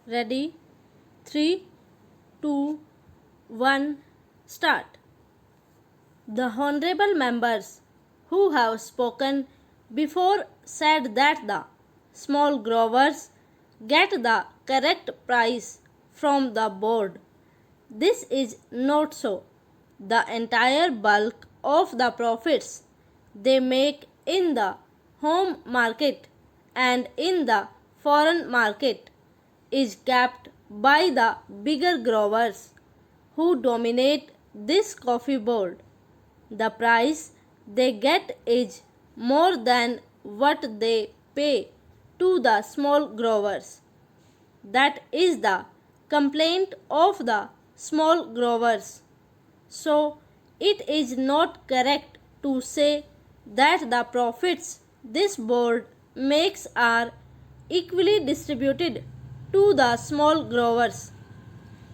Ready? 3, 2, 1, start. The honorable members who have spoken before said that the small growers get the correct price from the board. This is not so. The entire bulk of the profits they make in the home market and in the foreign market is capped by the bigger growers who dominate this coffee board. The price they get is more than what they pay to the small growers. That is the complaint of the small growers. So, it is not correct to say that the profits this board makes are equally distributed to the small growers.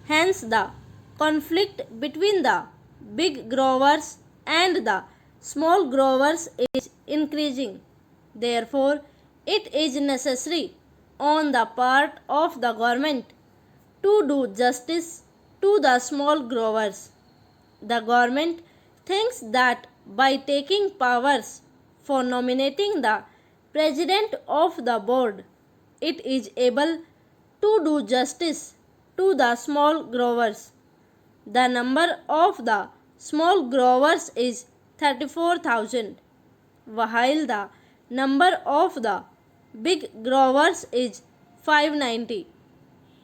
Hence, the conflict between the big growers and the small growers is increasing. Therefore, it is necessary on the part of the government to do justice to the small growers. The government thinks that by taking powers for nominating the president of the board, it is able to do justice to the small growers. The number of the small growers is 34,000, while the number of the big growers is 590.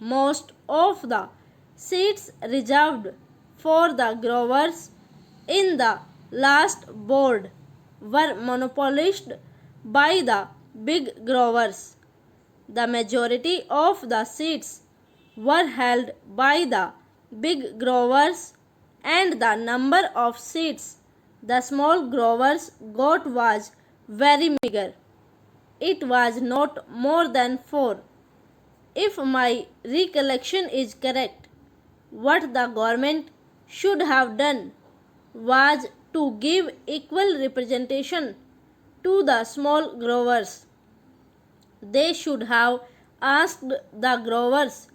Most of the seats reserved for the growers in the last board were monopolized by the big growers. The majority of the seats were held by the big growers, and the number of seats the small growers got was very meager. It was not more than 4. If my recollection is correct, what the government should have done was to give equal representation to the small growers. They should have asked the growers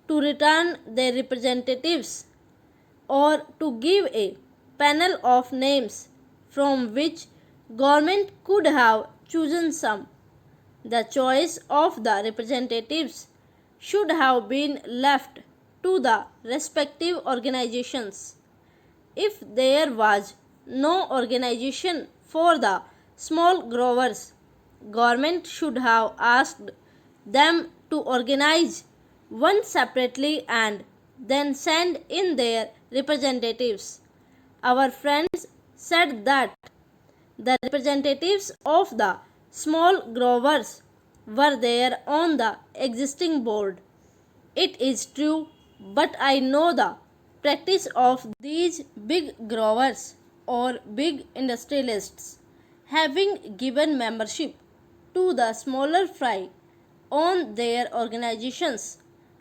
to return their representatives or to give a panel of names from which government could have chosen some. The choice of the representatives should have been left to the respective organizations. If there was no organization for the small growers, government should have asked them to organize one separately and then send in their representatives. Our friends said that the representatives of the small growers were there on the existing board. It is true, but I know the practice of these big growers or big industrialists having given membership to the smaller fry on their organizations.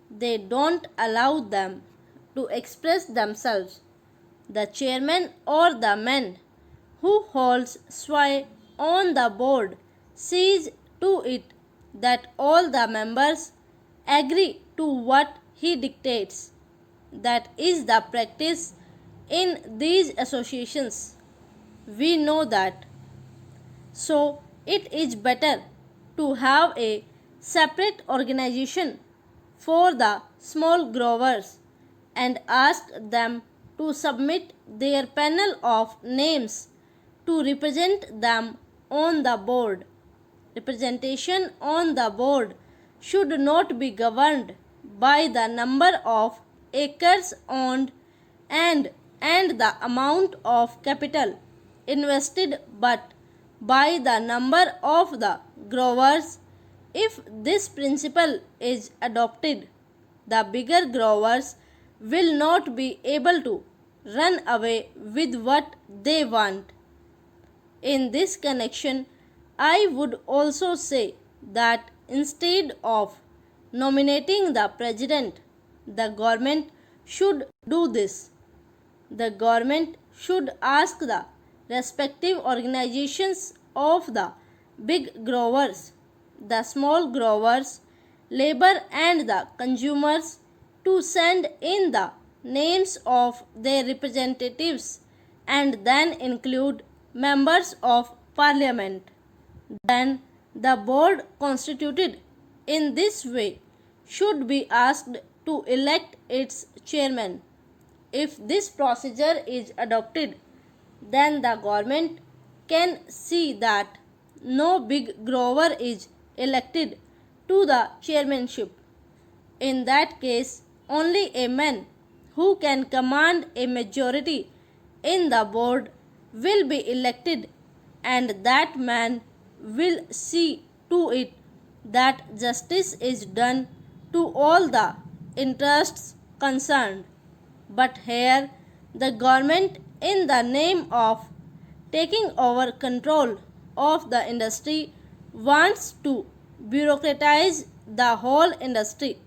They don't allow them to express themselves. The chairman or the man who holds sway on the board sees to it that all the members agree to what he dictates. That is the practice in these associations. We know that. So, it is better to have a separate organization for the small growers and ask them to submit their panel of names to represent them on the board. Representation on the board should not be governed by the number of acres owned and the amount of capital invested, but by the number of the growers. If this principle is adopted, the bigger growers will not be able to run away with what they want. In this connection, I would also say that instead of nominating the president, the government should do this. The government should ask the respective organizations of the big growers, the small growers, labor and the consumers to send in the names of their representatives and then include members of parliament. Then the board constituted in this way should be asked to elect its chairman. If this procedure is adopted, then the government can see that no big grower is elected to the chairmanship. In that case, only a man who can command a majority in the board will be elected, and that man will see to it that justice is done to all the interests concerned. But here, the government, in the name of taking over control of the industry, wants to bureaucratize the whole industry.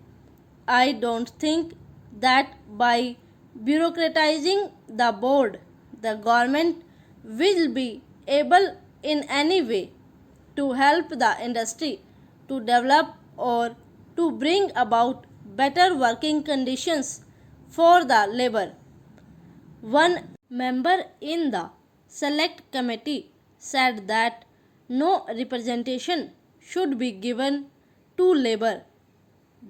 I don't think that by bureaucratizing the board, the government will be able in any way to help the industry to develop or to bring about better working conditions for the labor. One member in the select committee said that no representation should be given to labor.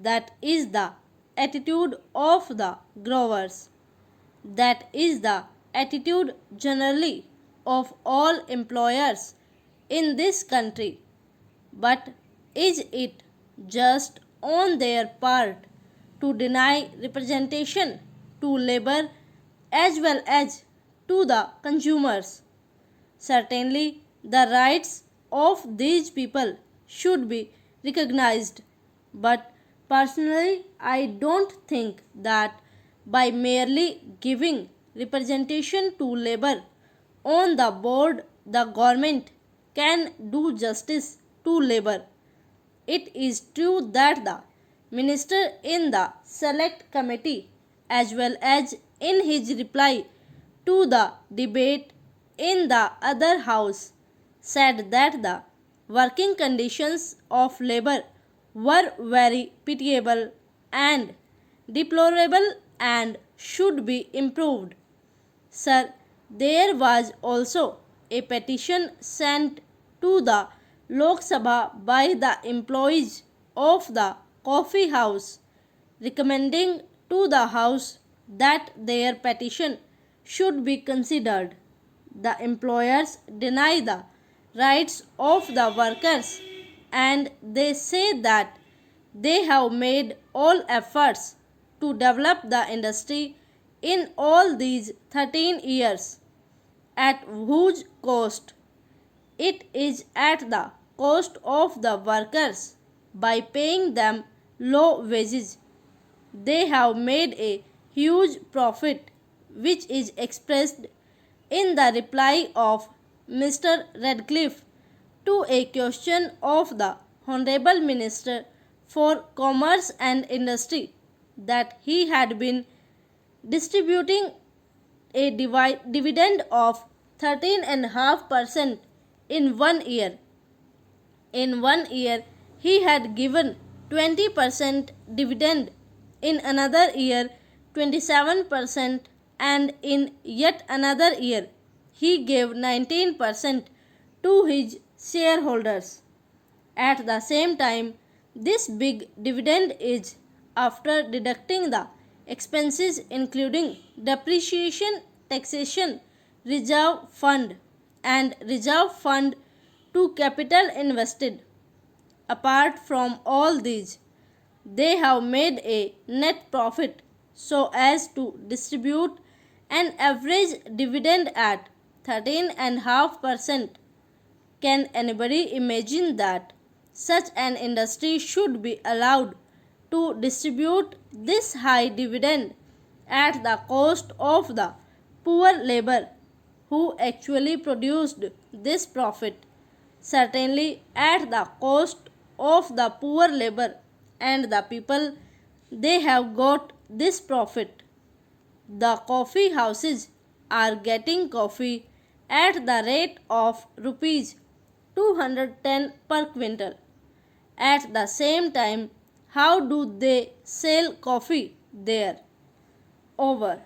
That is the attitude of the growers. That is the attitude generally of all employers in this country. But is it just on their part to deny representation to labor as well as to the consumers? Certainly, the rights of these people should be recognized. But personally, I don't think that by merely giving representation to labor on the board, the government can do justice to labor. It is true that the minister in the select committee, as well as in his reply to the debate in the other house, said that the working conditions of labor were very pitiable and deplorable and should be improved. Sir, there was also a petition sent to the Lok Sabha by the employees of the coffee house recommending to the house that their petition should be considered. The employers deny the rights of the workers, and they say that they have made all efforts to develop the industry in all these 13 years. At whose cost? It is at the cost of the workers by paying them low wages. They have made a huge profit, which is expressed in the reply of Mr. Radcliffe to a question of the Honorable Minister for Commerce and Industry, that he had been distributing a dividend of 13.5% in 1 year. In 1 year, he had given 20% dividend, in another year 27%, and in yet another year he gave 19% to his shareholders. At the same time, this big dividend is after deducting the expenses including depreciation, taxation, reserve fund, and reserve fund to capital invested. Apart from all these, they have made a net profit so as to distribute an average dividend at 13.5%. Can anybody imagine that such an industry should be allowed to distribute this high dividend at the cost of the poor labor who actually produced this profit? Certainly, at the cost of the poor labor and the people, they have got this profit. The coffee houses are getting coffee at the rate of rupees 210 per quintal. At the same time, How do they sell coffee there? Over.